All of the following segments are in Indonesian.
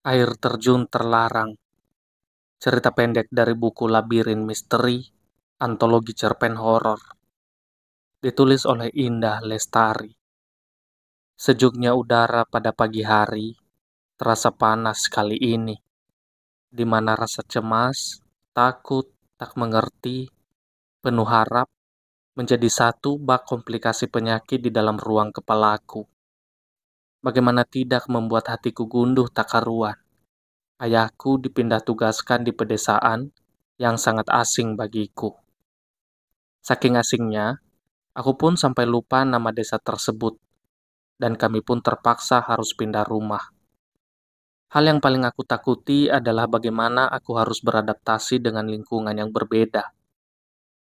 Air Terjun Terlarang, cerita pendek dari buku Labirin Misteri, antologi cerpen horor, ditulis oleh Indah Lestari. Sejuknya udara pada pagi hari terasa panas kali ini, di mana rasa cemas, takut, tak mengerti, penuh harap, menjadi satu bak komplikasi penyakit di dalam ruang kepalaku. Bagaimana tidak membuat hatiku gunduh tak karuan. Ayahku dipindah tugaskan di pedesaan yang sangat asing bagiku. Saking asingnya, aku pun sampai lupa nama desa tersebut, dan kami pun terpaksa harus pindah rumah. Hal yang paling aku takuti adalah bagaimana aku harus beradaptasi dengan lingkungan yang berbeda,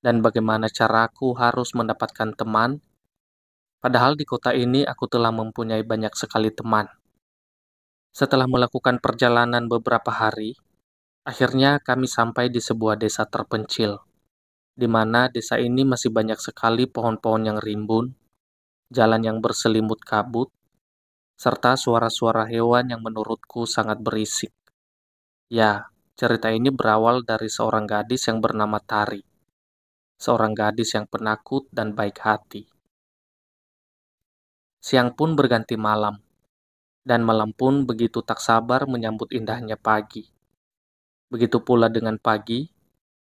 dan bagaimana caraku harus mendapatkan teman, padahal di kota ini aku telah mempunyai banyak sekali teman. Setelah melakukan perjalanan beberapa hari, akhirnya kami sampai di sebuah desa terpencil, di mana desa ini masih banyak sekali pohon-pohon yang rimbun, jalan yang berselimut kabut, serta suara-suara hewan yang menurutku sangat berisik. Ya, cerita ini berawal dari seorang gadis yang bernama Tari, seorang gadis yang penakut dan baik hati. Siang pun berganti malam, dan malam pun begitu tak sabar menyambut indahnya pagi. Begitu pula dengan pagi,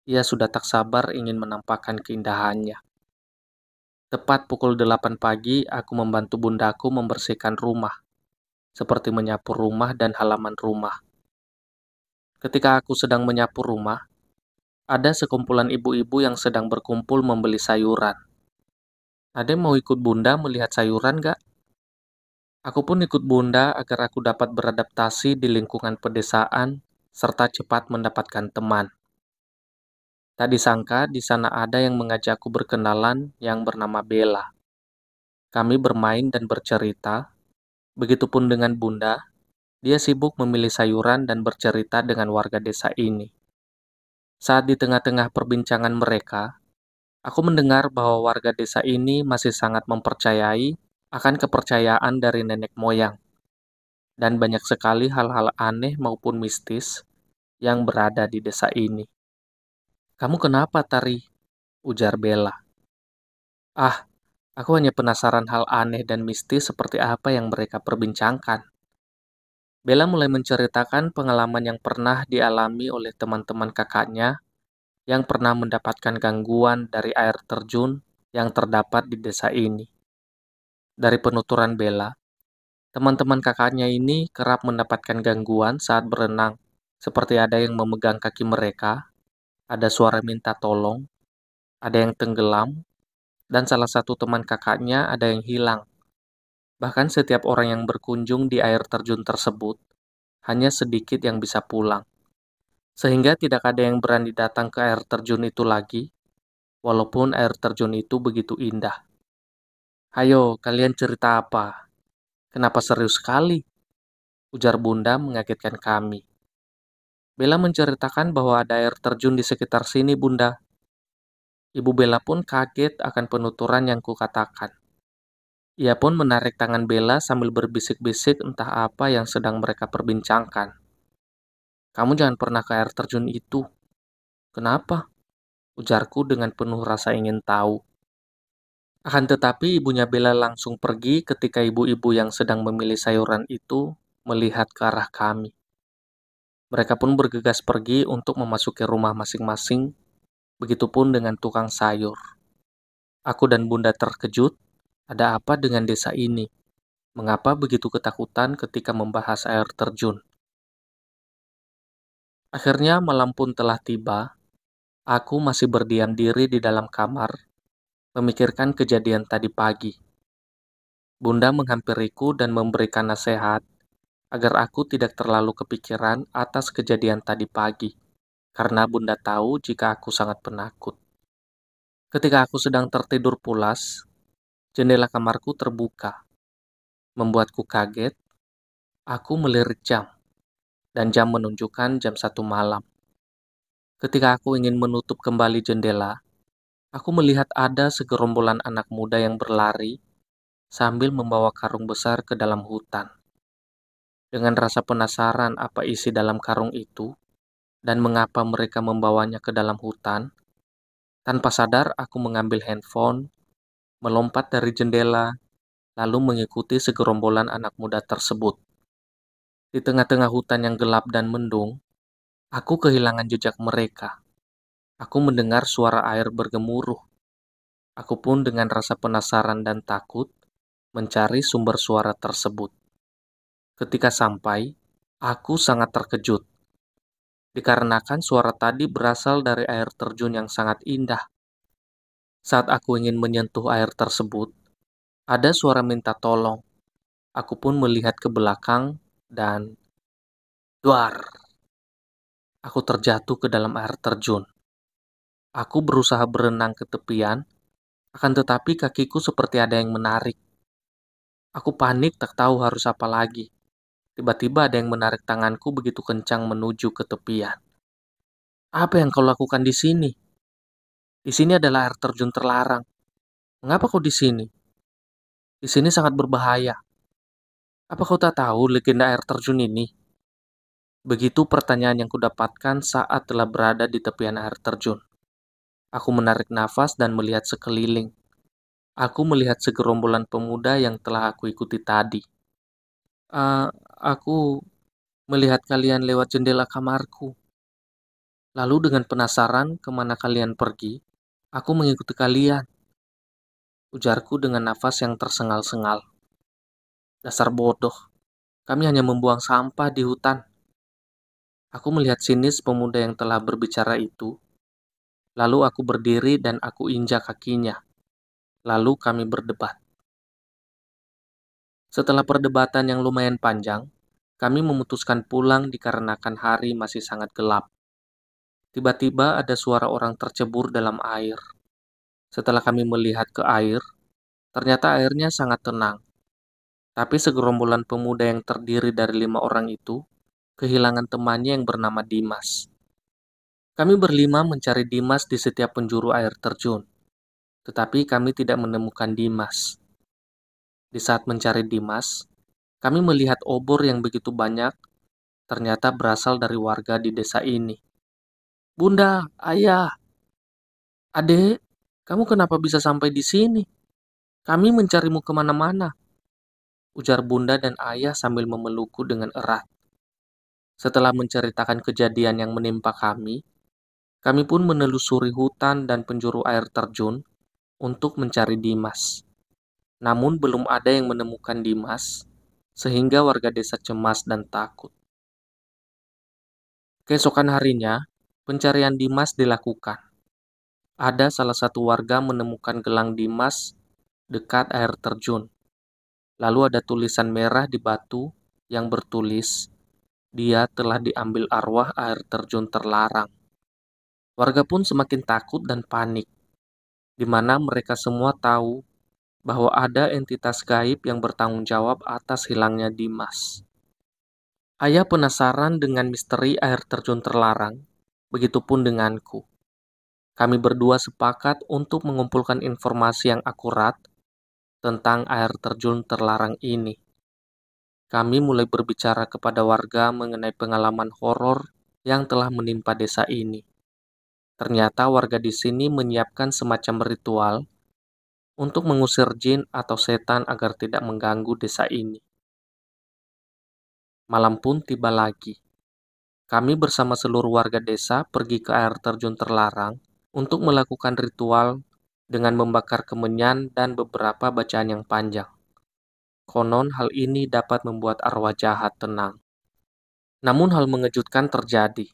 ia sudah tak sabar ingin menampakkan keindahannya. Tepat pukul 8 pagi, aku membantu bundaku membersihkan rumah, seperti menyapu rumah dan halaman rumah. Ketika aku sedang menyapu rumah, ada sekumpulan ibu-ibu yang sedang berkumpul membeli sayuran. Ade mau ikut bunda melihat sayuran gak? Aku pun ikut bunda agar aku dapat beradaptasi di lingkungan pedesaan, serta cepat mendapatkan teman. Tak disangka di sana ada yang mengajakku berkenalan yang bernama Bella. Kami bermain dan bercerita, begitupun dengan bunda. Dia sibuk memilih sayuran dan bercerita dengan warga desa ini. Saat di tengah-tengah perbincangan mereka, aku mendengar bahwa warga desa ini masih sangat mempercayai akan kepercayaan dari nenek moyang, dan banyak sekali hal-hal aneh maupun mistis yang berada di desa ini. "Kamu kenapa, Tari?" ujar Bella. "Ah, aku hanya penasaran hal aneh dan mistis seperti apa yang mereka perbincangkan." Bella mulai menceritakan pengalaman yang pernah dialami oleh teman-teman kakaknya yang pernah mendapatkan gangguan dari air terjun yang terdapat di desa ini. Dari penuturan Bella, teman-teman kakaknya ini kerap mendapatkan gangguan saat berenang, seperti ada yang memegang kaki mereka, ada suara minta tolong, ada yang tenggelam, dan salah satu teman kakaknya ada yang hilang. Bahkan setiap orang yang berkunjung di air terjun tersebut, hanya sedikit yang bisa pulang. Sehingga tidak ada yang berani datang ke air terjun itu lagi, walaupun air terjun itu begitu indah. "Hayo, kalian cerita apa? Kenapa serius sekali?" ujar bunda mengagetkan kami. Bella menceritakan bahwa ada air terjun di sekitar sini, bunda. Ibu Bella pun kaget akan penuturan yang kukatakan. Ia pun menarik tangan Bella sambil berbisik-bisik entah apa yang sedang mereka perbincangkan. "Kamu jangan pernah ke air terjun itu." "Kenapa?" ujarku dengan penuh rasa ingin tahu. Akan tetapi ibunya Bella langsung pergi ketika ibu-ibu yang sedang memilih sayuran itu melihat ke arah kami. Mereka pun bergegas pergi untuk memasuki rumah masing-masing, begitupun dengan tukang sayur. Aku dan bunda terkejut, ada apa dengan desa ini? Mengapa begitu ketakutan ketika membahas air terjun? Akhirnya malam pun telah tiba, aku masih berdiam diri di dalam kamar, memikirkan kejadian tadi pagi. Bunda menghampiriku dan memberikan nasihat agar aku tidak terlalu kepikiran atas kejadian tadi pagi, karena bunda tahu jika aku sangat penakut. Ketika aku sedang tertidur pulas, jendela kamarku terbuka. Membuatku kaget, aku melirik jam, dan jam menunjukkan jam 1 malam. Ketika aku ingin menutup kembali jendela, aku melihat ada segerombolan anak muda yang berlari sambil membawa karung besar ke dalam hutan. Dengan rasa penasaran apa isi dalam karung itu dan mengapa mereka membawanya ke dalam hutan, tanpa sadar aku mengambil handphone, melompat dari jendela, lalu mengikuti segerombolan anak muda tersebut. Di tengah-tengah hutan yang gelap dan mendung, aku kehilangan jejak mereka. Aku mendengar suara air bergemuruh. Aku pun dengan rasa penasaran dan takut mencari sumber suara tersebut. Ketika sampai, aku sangat terkejut, dikarenakan suara tadi berasal dari air terjun yang sangat indah. Saat aku ingin menyentuh air tersebut, ada suara minta tolong. Aku pun melihat ke belakang dan duar, aku terjatuh ke dalam air terjun. Aku berusaha berenang ke tepian, akan tetapi kakiku seperti ada yang menarik. Aku panik tak tahu harus apa lagi. Tiba-tiba ada yang menarik tanganku begitu kencang menuju ke tepian. Apa yang kau lakukan di sini? Di sini adalah air terjun terlarang. Mengapa kau di sini? Di sini sangat berbahaya. Apa kau tak tahu legenda air terjun ini? Begitu pertanyaan yang kudapatkan saat telah berada di tepian air terjun. Aku menarik nafas dan melihat sekeliling. Aku melihat segerombolan pemuda yang telah aku ikuti tadi. Aku melihat kalian lewat jendela kamarku. Lalu dengan penasaran kemana kalian pergi, aku mengikuti kalian. Ujarku dengan nafas yang tersengal-sengal. Dasar bodoh, kami hanya membuang sampah di hutan. Aku melihat sinis pemuda yang telah berbicara itu. Lalu aku berdiri dan aku injak kakinya. Lalu kami berdebat. Setelah perdebatan yang lumayan panjang, kami memutuskan pulang dikarenakan hari masih sangat gelap. Tiba-tiba ada suara orang tercebur dalam air. Setelah kami melihat ke air, ternyata airnya sangat tenang. Tapi segerombolan pemuda yang terdiri dari 5 orang itu kehilangan temannya yang bernama Dimas. Kami berlima mencari Dimas di setiap penjuru air terjun, tetapi kami tidak menemukan Dimas. Di saat mencari Dimas, kami melihat obor yang begitu banyak ternyata berasal dari warga di desa ini. Bunda, ayah, adek, kamu kenapa bisa sampai di sini? Kami mencarimu kemana-mana, ujar bunda dan ayah sambil memelukku dengan erat. Setelah menceritakan kejadian yang menimpa kami pun menelusuri hutan dan penjuru air terjun untuk mencari Dimas. Namun belum ada yang menemukan Dimas, sehingga warga desa cemas dan takut. Keesokan harinya, pencarian Dimas dilakukan. Ada salah satu warga menemukan gelang Dimas dekat air terjun. Lalu ada tulisan merah di batu yang bertulis, "Dia telah diambil arwah air terjun terlarang." Warga pun semakin takut dan panik, di mana mereka semua tahu bahwa ada entitas gaib yang bertanggung jawab atas hilangnya Dimas. Ayah penasaran dengan misteri air terjun terlarang, begitupun denganku. Kami berdua sepakat untuk mengumpulkan informasi yang akurat tentang air terjun terlarang ini. Kami mulai berbicara kepada warga mengenai pengalaman horor yang telah menimpa desa ini. Ternyata warga di sini menyiapkan semacam ritual untuk mengusir jin atau setan agar tidak mengganggu desa ini. Malam pun tiba lagi. Kami bersama seluruh warga desa pergi ke air terjun terlarang untuk melakukan ritual dengan membakar kemenyan dan beberapa bacaan yang panjang. Konon hal ini dapat membuat arwah jahat tenang. Namun hal mengejutkan terjadi.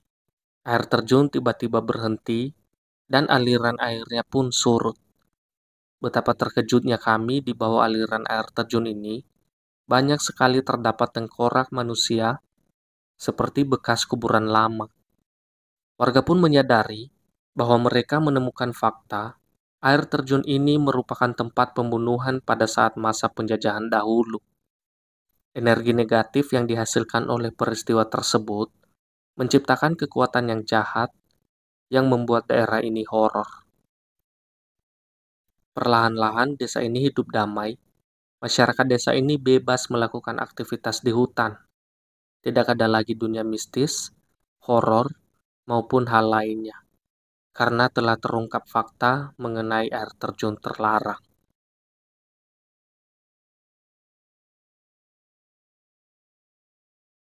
Air terjun tiba-tiba berhenti dan aliran airnya pun surut. Betapa terkejutnya kami di bawah aliran air terjun ini. Banyak sekali terdapat tengkorak manusia seperti bekas kuburan lama. Warga pun menyadari bahwa mereka menemukan fakta air terjun ini merupakan tempat pembunuhan pada saat masa penjajahan dahulu. Energi negatif yang dihasilkan oleh peristiwa tersebut menciptakan kekuatan yang jahat yang membuat daerah ini horor. Perlahan-lahan desa ini hidup damai. Masyarakat desa ini bebas melakukan aktivitas di hutan. Tidak ada lagi dunia mistis, horor, maupun hal lainnya, karena telah terungkap fakta mengenai air terjun terlarang.